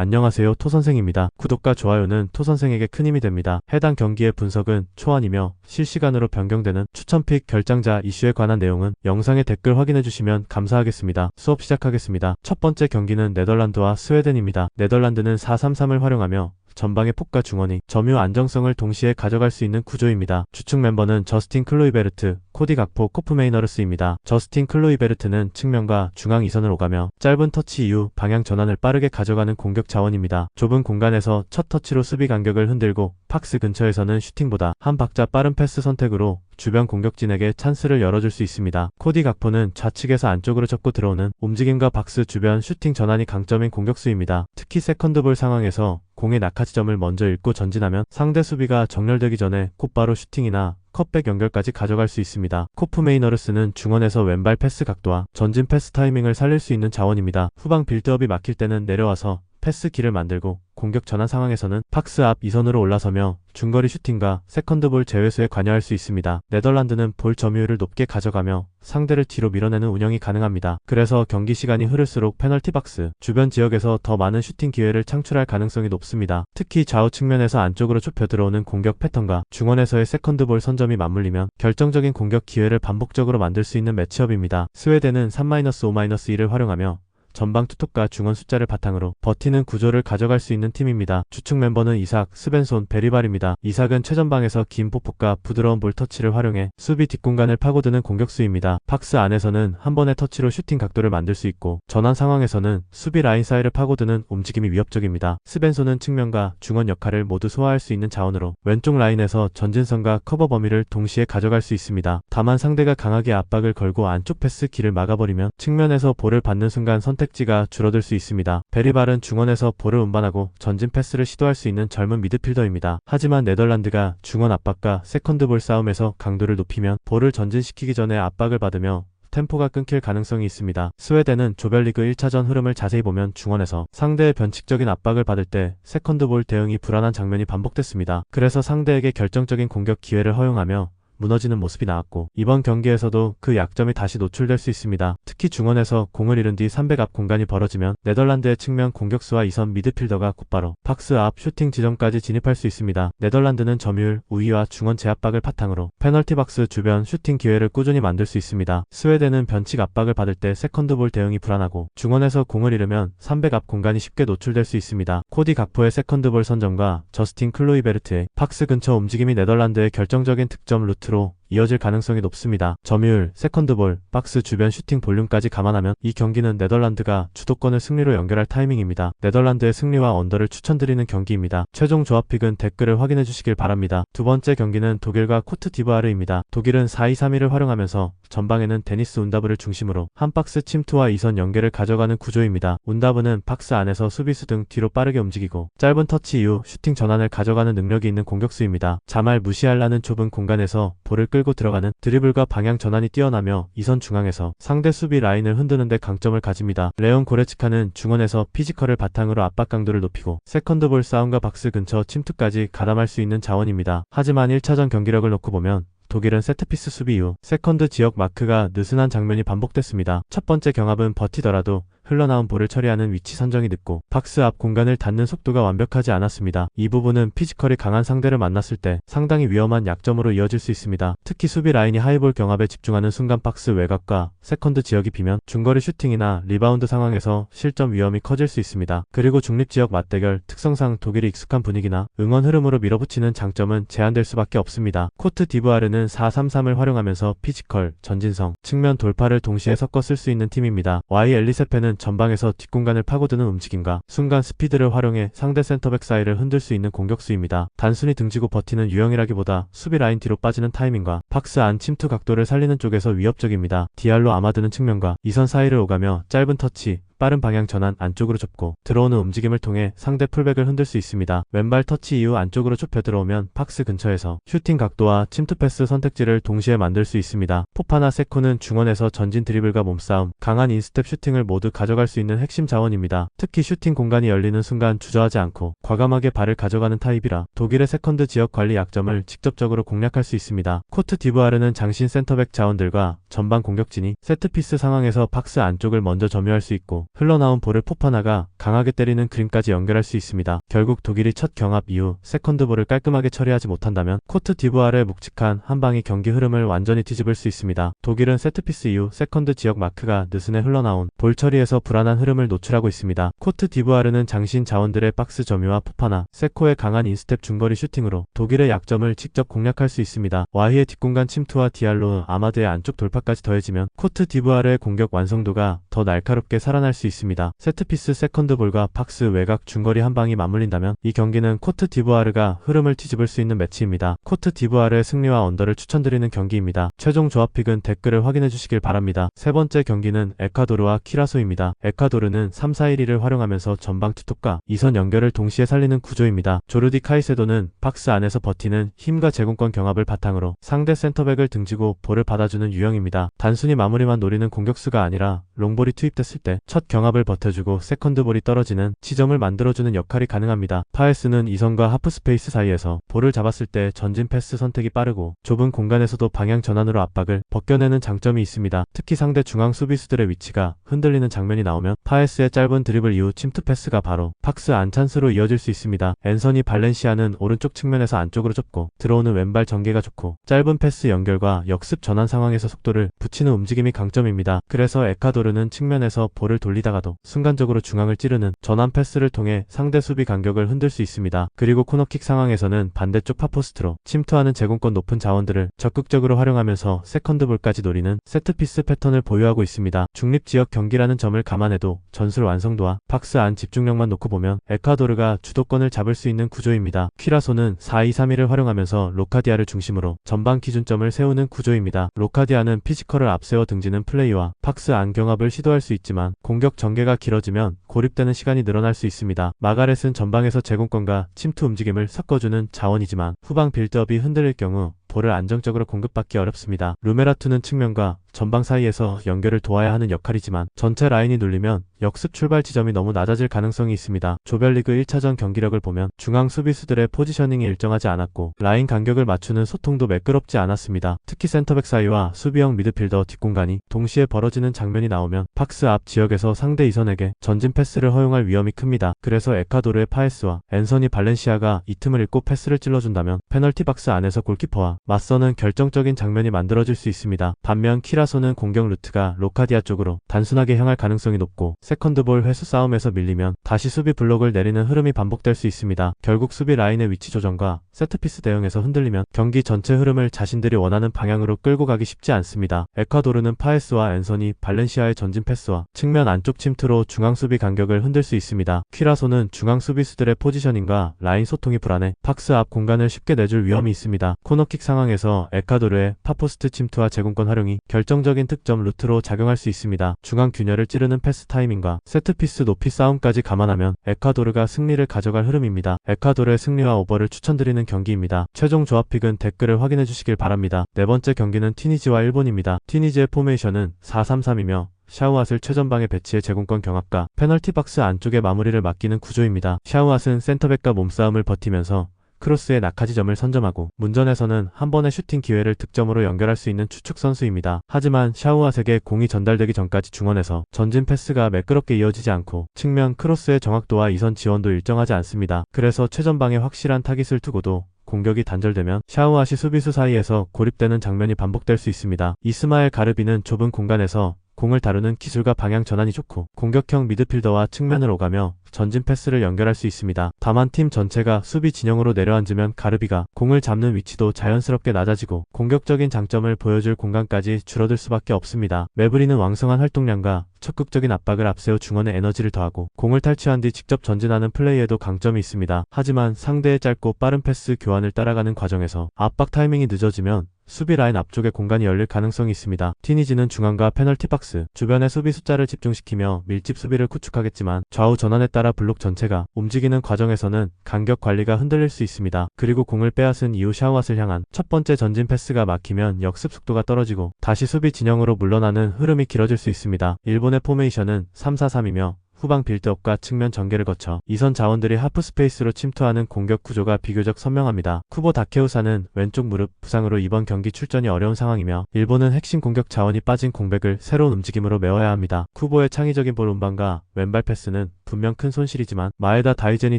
안녕하세요, 토선생입니다. 구독과 좋아요는 토선생에게 큰 힘이 됩니다. 해당 경기의 분석은 초안이며 실시간으로 변경되는 추천픽 결장자 이슈에 관한 내용은 영상의 댓글 확인해주시면 감사하겠습니다. 수업 시작하겠습니다. 첫 번째 경기는 네덜란드와 스웨덴입니다. 네덜란드는 4-3-3을 활용하며 전방의 폭과 중원이 점유 안정성을 동시에 가져갈 수 있는 구조입니다. 주축 멤버는 저스틴 클로이베르트, 코디 각포, 코프메이너르스입니다. 저스틴 클로이베르트는 측면과 중앙 이선을 오가며 짧은 터치 이후 방향 전환을 빠르게 가져가는 공격 자원입니다. 좁은 공간에서 첫 터치로 수비 간격을 흔들고 박스 근처에서는 슈팅보다 한 박자 빠른 패스 선택으로 주변 공격진에게 찬스를 열어줄 수 있습니다. 코디 각포는 좌측에서 안쪽으로 접고 들어오는 움직임과 박스 주변 슈팅 전환이 강점인 공격수입니다. 특히 세컨드볼 상황에서 공의 낙하 지점을 먼저 읽고 전진하면 상대 수비가 정렬되기 전에 곧바로 슈팅이나 컷백 연결까지 가져갈 수 있습니다. 코프메이너르스는 중원에서 왼발 패스 각도와 전진 패스 타이밍을 살릴 수 있는 자원입니다. 후방 빌드업이 막힐 때는 내려와서 패스 길을 만들고 공격 전환 상황에서는 박스 앞 이선으로 올라서며 중거리 슈팅과 세컨드볼 제외수에 관여할 수 있습니다. 네덜란드는 볼 점유율을 높게 가져가며 상대를 뒤로 밀어내는 운영이 가능합니다. 그래서 경기 시간이 흐를수록 페널티 박스 주변 지역에서 더 많은 슈팅 기회를 창출할 가능성이 높습니다. 특히 좌우 측면에서 안쪽으로 좁혀 들어오는 공격 패턴과 중원에서의 세컨드볼 선점이 맞물리면 결정적인 공격 기회를 반복적으로 만들 수 있는 매치업입니다. 스웨덴은 3-5-1을 활용하며 전방 투톱과 중원 숫자를 바탕으로 버티는 구조를 가져갈 수 있는 팀입니다. 주축 멤버는 이삭, 스벤손, 베리발입니다. 이삭은 최전방에서 긴 포폭과 부드러운 볼 터치를 활용해 수비 뒷공간을 파고드는 공격수입니다. 박스 안에서는 한 번의 터치로 슈팅 각도를 만들 수 있고 전환 상황에서는 수비 라인 사이를 파고드는 움직임이 위협적입니다. 스벤손은 측면과 중원 역할을 모두 소화할 수 있는 자원으로 왼쪽 라인에서 전진선과 커버 범위를 동시에 가져갈 수 있습니다. 다만 상대가 강하게 압박을 걸고 안쪽 패스 길을 막아버리면 측면에서 볼을 받는 순간 선택지가 줄어들 수 있습니다. 베리발은 중원에서 볼을 운반하고 전진 패스를 시도할 수 있는 젊은 미드필더입니다. 하지만 네덜란드가 중원 압박과 세컨드볼 싸움에서 강도를 높이면 볼을 전진시키기 전에 압박을 받으며 템포가 끊길 가능성이 있습니다. 스웨덴은 조별리그 1차전 흐름을 자세히 보면 중원에서 상대의 변칙적인 압박을 받을 때 세컨드볼 대응이 불안한 장면이 반복됐습니다. 그래서 상대에게 결정적인 공격 기회를 허용하며 무너지는 모습이 나왔고 이번 경기에서도 그 약점이 다시 노출될 수 있습니다. 특히 중원에서 공을 잃은 뒤 300 앞 공간이 벌어지면 네덜란드의 측면 공격수와 이선 미드필더가 곧바로 박스 앞 슈팅 지점까지 진입할 수 있습니다. 네덜란드는 점유율 우위와 중원 제압박을 바탕으로 페널티 박스 주변 슈팅 기회를 꾸준히 만들 수 있습니다. 스웨덴은 변칙 압박을 받을 때 세컨드볼 대응이 불안하고 중원에서 공을 잃으면 300 앞 공간이 쉽게 노출될 수 있습니다. 코디 각포의 세컨드볼 선점과 저스틴 클로이베르트의 박스 근처 움직임이 네덜란드의 결정적인 득점 루트로 이어질 가능성이 높습니다. 점유율, 세컨드볼, 박스 주변 슈팅 볼륨까지 감안하면 이 경기는 네덜란드가 주도권을 승리로 연결할 타이밍입니다. 네덜란드의 승리와 언더를 추천드리는 경기입니다. 최종 조합픽은 댓글을 확인해 주시길 바랍니다. 두 번째 경기는 독일과 코트 디부아르입니다. 독일은 4-2-3-1을 활용하면서 전방에는 데니스 운다브를 중심으로 한 박스 침투와 이선 연계를 가져가는 구조입니다. 운다브는 박스 안에서 수비수 등 뒤로 빠르게 움직이고 짧은 터치 이후 슈팅 전환을 가져가는 능력이 있는 공격수입니다. 자말 무시알라는 좁은 공간에서 볼을 끌고 들어가는 드리블과 방향 전환이 뛰어나며 이선 중앙에서 상대 수비 라인을 흔드는 데 강점을 가집니다. 레온 고레츠카는 중원에서 피지컬을 바탕으로 압박 강도를 높이고 세컨드볼 싸움과 박스 근처 침투까지 가담할 수 있는 자원입니다. 하지만 1차전 경기력을 놓고 보면 독일은 세트피스 수비 이후 세컨드 지역 마크가 느슨한 장면이 반복됐습니다. 첫 번째 경합은 버티더라도 흘러나온 볼을 처리하는 위치 선정이 늦고 박스 앞 공간을 닿는 속도가 완벽하지 않았습니다. 이 부분은 피지컬이 강한 상대를 만났을 때 상당히 위험한 약점으로 이어질 수 있습니다. 특히 수비 라인이 하이볼 경합에 집중하는 순간 박스 외곽과 세컨드 지역이 비면 중거리 슈팅이나 리바운드 상황에서 실점 위험이 커질 수 있습니다. 그리고 중립지역 맞대결 특성상 독일이 익숙한 분위기나 응원 흐름으로 밀어붙이는 장점은 제한될 수밖에 없습니다. 코트 디부아르는 4-3-3을 활용하면서 피지컬, 전진성, 측면 돌파를 동시에 섞어 쓸 수 있는 팀입니다. Y 엘리세페는 전방에서 뒷공간을 파고드는 움직임과 순간 스피드를 활용해 상대 센터백 사이를 흔들 수 있는 공격수입니다. 단순히 등지고 버티는 유형이라기보다 수비 라인 뒤로 빠지는 타이밍과 박스 안 침투 각도를 살리는 쪽에서 위협적입니다. 디알로 아마드는 측면과 이선 사이를 오가며 짧은 터치, 빠른 방향 전환 안쪽으로 좁고 들어오는 움직임을 통해 상대 풀백을 흔들 수 있습니다. 왼발 터치 이후 안쪽으로 좁혀 들어오면 박스 근처에서 슈팅 각도와 침투 패스 선택지를 동시에 만들 수 있습니다. 포파나 세코는 중원에서 전진 드리블과 몸싸움, 강한 인스텝 슈팅을 모두 가져갈 수 있는 핵심 자원입니다. 특히 슈팅 공간이 열리는 순간 주저하지 않고 과감하게 발을 가져가는 타입이라 독일의 세컨드 지역 관리 약점을 직접적으로 공략할 수 있습니다. 코트 디부아르는 장신 센터백 자원들과 전방 공격진이 세트피스 상황에서 박스 안쪽을 먼저 점유할 수 있고 흘러나온 볼을 포파나가 강하게 때리는 그림까지 연결할 수 있습니다. 결국 독일이 첫 경합 이후 세컨드볼을 깔끔하게 처리하지 못한다면 코트 디부아르의 묵직한 한 방이 경기 흐름을 완전히 뒤집을 수 있습니다. 독일은 세트피스 이후 세컨드 지역 마크가 느슨해 흘러나온 볼 처리에서 불안한 흐름을 노출하고 있습니다. 코트 디부아르는 장신 자원들의 박스 점유와 포파나, 세코의 강한 인스텝 중거리 슈팅으로 독일의 약점을 직접 공략할 수 있습니다. 와히의 뒷공간 침투와 디알로, 아마드의 안쪽 돌파까지 더해지면 코트 디부아르의 공격 완성도가 더 날카롭게 살아날 수 있습니다. 세트피스 세컨드볼과 박스 외곽 중거리 한 방이 맞물린다면 이 경기는 코트 디부아르가 흐름을 뒤집을 수 있는 매치입니다. 코트 디부아르의 승리와 언더를 추천드리는 경기입니다. 최종 조합픽은 댓글을 확인해 주시길 바랍니다. 세 번째 경기는 에콰도르와 키라소입니다. 에콰도르는 3-4-1-2를 활용하면서 전방 투톱과 이선 연결을 동시에 살리는 구조입니다. 조르디 카이세도는 박스 안에서 버티는 힘과 제공권 경합을 바탕으로 상대 센터백을 등지고 볼을 받아주는 유형입니다. 단순히 마무리만 노리는 공격수가 아니라 롱볼이 투입됐을 때 첫 경합을 버텨주고 세컨드볼이 떨어지는 지점을 만들어주는 역할이 가능합니다. 파에스는 이선과 하프 스페이스 사이에서 볼을 잡았을 때 전진 패스 선택이 빠르고 좁은 공간에서도 방향 전환으로 압박을 벗겨내는 장점이 있습니다. 특히 상대 중앙 수비수들의 위치가 흔들리는 장면이 나오면 파에스의 짧은 드리블 이후 침투 패스가 바로 박스 안 찬스로 이어질 수 있습니다. 앤서니 발렌시아는 오른쪽 측면에서 안쪽으로 접고 들어오는 왼발 전개가 좋고 짧은 패스 연결과 역습 전환 상황에서 속도를 붙이는 움직임이 강점입니다. 그래서 에콰도르는 측면에서 볼을 돌리다가도 순간적으로 중앙을 찌르는 전환 패스를 통해 상대 수비 간격을 흔들 수 있습니다. 그리고 코너킥 상황에서는 반대쪽 파포스트로 침투하는 제공권 높은 자원들을 적극적으로 활용하면서 세컨드볼까지 노리는 세트피스 패턴을 보유하고 있습니다. 중립지역 경기라는 점을 감안해도 전술 완성도와 박스 안 집중력만 놓고 보면 에콰도르가 주도권을 잡을 수 있는 구조입니다. 키라소는 4-2-3-1을 활용하면서 로카디아를 중심으로 전방 기준점을 세우는 구조입니다. 로카디아는 피지컬을 앞세워 등지는 플레이와 박스 안 경합을 시도할 수 있지만 공격 전개가 길어지면 고립되는 시간이 늘어날 수 있습니다. 마가렛은 전방에서 제공권과 침투 움직임을 섞어주는 자원이지만 후방 빌드업이 흔들릴 경우 볼을 안정적으로 공급받기 어렵습니다. 루메라투는 측면과 전방 사이에서 연결을 도와야 하는 역할이지만 전체 라인이 눌리면 역습 출발 지점이 너무 낮아질 가능성이 있습니다. 조별리그 1차전 경기력을 보면 중앙 수비수들의 포지셔닝이 일정하지 않았고 라인 간격을 맞추는 소통도 매끄럽지 않았습니다. 특히 센터백 사이와 수비형 미드필더 뒷공간이 동시에 벌어지는 장면이 나오면 박스 앞 지역에서 상대 이선에게 전진 패스를 허용할 위험이 큽니다. 그래서 에콰도르의 파에스와 앤서니 발렌시아가 이 틈을 읽고 패스를 찔러준다면 페널티 박스 안에서 골키퍼와 맞서는 결정적인 장면이 만들어질 수 있습니다. 반면 키라소는 공격 루트가 로카디아 쪽으로 단순하게 향할 가능성이 높고 세컨드볼 회수 싸움에서 밀리면 다시 수비 블록을 내리는 흐름이 반복될 수 있습니다. 결국 수비 라인의 위치 조정과 세트피스 대응에서 흔들리면 경기 전체 흐름을 자신들이 원하는 방향으로 끌고 가기 쉽지 않습니다. 에콰도르는 파에스와 앤서니 발렌시아의 전진 패스와 측면 안쪽 침투로 중앙 수비 간격을 흔들 수 있습니다. 키라소는 중앙 수비수들의 포지셔닝과 라인 소통이 불안해 박스 앞 공간을 쉽게 내줄 위험이 있습니다. 코너킥 상황에서 에콰도르의 파포스트 침투와 제공권 활용이 결정적인 득점 루트로 작용할 수 있습니다. 중앙 균열을 찌르는 패스 타이밍과 세트피스 높이 싸움까지 감안하면 에콰도르가 승리를 가져갈 흐름입니다. 에콰도르의 승리와 오버를 추천드리는 경기입니다. 최종 조합픽은 댓글을 확인해 주시길 바랍니다. 네 번째 경기는 튀니지와 일본입니다. 튀니지의 포메이션은 4-3-3이며 샤우앗을 최전방에 배치해 제공권 경합과 페널티 박스 안쪽에 마무리를 맡기는 구조입니다. 샤우앗은 센터백과 몸싸움을 버티면서 크로스의 낙하지점을 선점하고 문전에서는 한 번의 슈팅 기회를 득점으로 연결할 수 있는 추측 선수입니다. 하지만 샤우앗에게 공이 전달되기 전까지 중원에서 전진 패스가 매끄럽게 이어지지 않고 측면 크로스의 정확도와 이선 지원도 일정하지 않습니다. 그래서 최전방에 확실한 타깃을 두고도 공격이 단절되면 샤우앗이 수비수 사이에서 고립되는 장면이 반복될 수 있습니다. 이스마엘 가르비는 좁은 공간에서 공을 다루는 기술과 방향 전환이 좋고 공격형 미드필더와 측면을 오가며 전진 패스를 연결할 수 있습니다. 다만 팀 전체가 수비 진영으로 내려앉으면 가르비가 공을 잡는 위치도 자연스럽게 낮아지고 공격적인 장점을 보여줄 공간까지 줄어들 수밖에 없습니다. 메브리는 왕성한 활동량과 적극적인 압박을 앞세워 중원에 에너지를 더하고 공을 탈취한 뒤 직접 전진하는 플레이에도 강점이 있습니다. 하지만 상대의 짧고 빠른 패스 교환을 따라가는 과정에서 압박 타이밍이 늦어지면 수비 라인 앞쪽에 공간이 열릴 가능성이 있습니다. 튀니지는 중앙과 페널티 박스 주변의 수비 숫자를 집중시키며 밀집 수비를 구축하겠지만 좌우 전환에 따라 블록 전체가 움직이는 과정에서는 간격 관리가 흔들릴 수 있습니다. 그리고 공을 빼앗은 이후 샤우앗을 향한 첫 번째 전진 패스가 막히면 역습 속도가 떨어지고 다시 수비 진영으로 물러나는 흐름이 길어질 수 있습니다. 일본의 포메이션은 3-4-3이며 후방 빌드업과 측면 전개를 거쳐 이선 자원들이 하프 스페이스로 침투하는 공격 구조가 비교적 선명합니다. 쿠보 다케우사는 왼쪽 무릎 부상으로 이번 경기 출전이 어려운 상황이며 일본은 핵심 공격 자원이 빠진 공백을 새로운 움직임으로 메워야 합니다. 쿠보의 창의적인 볼 운반과 왼발 패스는 분명 큰 손실이지만 마에다 다이젠이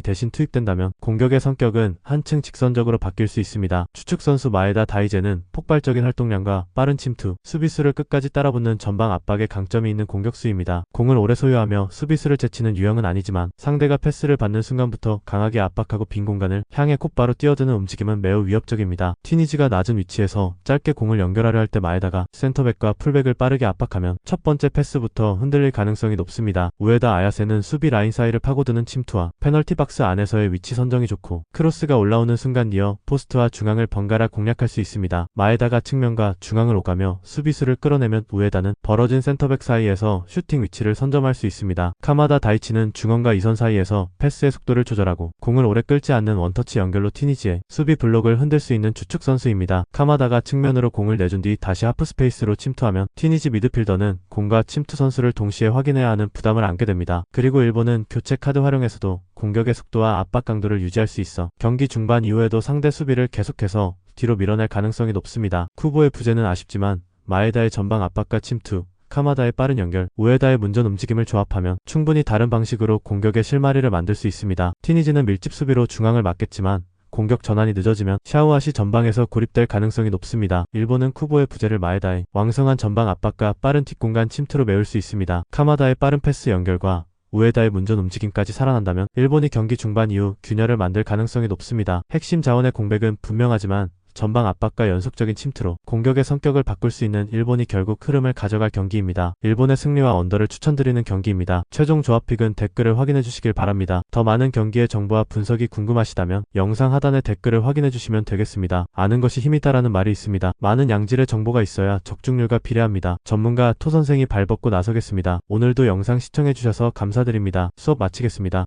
대신 투입된다면 공격의 성격은 한층 직선적으로 바뀔 수 있습니다. 추측 선수 마에다 다이젠은 폭발적인 활동량과 빠른 침투, 수비수를 끝까지 따라붙는 전방 압박에 강점이 있는 공격수입니다. 공을 오래 소유하며 수비수를 제치는 유형은 아니지만 상대가 패스를 받는 순간부터 강하게 압박하고 빈 공간을 향해 곧바로 뛰어드는 움직임은 매우 위협적입니다. 튀니지가 낮은 위치에서 짧게 공을 연결하려 할 때 마에다가 센터백과 풀백을 빠르게 압박하면 첫 번째 패스부터 흔들릴 가능성이 높습니다. 우에다 아야세는 수비 라인 사이를 파고드는 침투와 페널티 박스 안에서의 위치 선정이 좋고 크로스가 올라오는 순간 니어 포스트와 중앙을 번갈아 공략할 수 있습니다. 마에다가 측면과 중앙을 오가며 수비수를 끌어내면 우에다는 벌어진 센터백 사이에서 슈팅 위치를 선점할 수 있습니다. 카마다 다이치는 중원과 이선 사이에서 패스의 속도를 조절하고 공을 오래 끌지 않는 원터치 연결로 튀니지의 수비 블록을 흔들 수 있는 주축 선수입니다. 카마다가 측면으로 공을 내준 뒤 다시 하프 스페이스로 침투하면 튀니지 미드필더는 공과 침투 선수를 동시에 확인해야 하는 부담을 안게 됩니다. 그리고 일본은 교체 카드 활용에서도 공격의 속도와 압박 강도를 유지할 수 있어 경기 중반 이후에도 상대 수비를 계속해서 뒤로 밀어낼 가능성이 높습니다. 쿠보의 부재는 아쉽지만 마에다의 전방 압박과 침투, 카마다의 빠른 연결, 우에다의 문전 움직임을 조합하면 충분히 다른 방식으로 공격의 실마리를 만들 수 있습니다. 튀니지는 밀집 수비로 중앙을 막겠지만 공격 전환이 늦어지면 샤오아시 전방에서 고립될 가능성이 높습니다. 일본은 쿠보의 부재를 마에다의 왕성한 전방 압박과 빠른 뒷공간 침투로 메울 수 있습니다. 카마다의 빠른 패스 연결과 우에다의 문전 움직임까지 살아난다면 일본이 경기 중반 이후 균열을 만들 가능성이 높습니다. 핵심 자원의 공백은 분명하지만 전방 압박과 연속적인 침투로 공격의 성격을 바꿀 수 있는 일본이 결국 흐름을 가져갈 경기입니다. 일본의 승리와 언더를 추천드리는 경기입니다. 최종 조합픽은 댓글을 확인해 주시길 바랍니다. 더 많은 경기의 정보와 분석이 궁금하시다면 영상 하단의 댓글을 확인해 주시면 되겠습니다. 아는 것이 힘이다라는 말이 있습니다. 많은 양질의 정보가 있어야 적중률가 비례합니다. 전문가 토 선생이 발벗고 나서겠습니다. 오늘도 영상 시청해 주셔서 감사드립니다. 수업 마치겠습니다.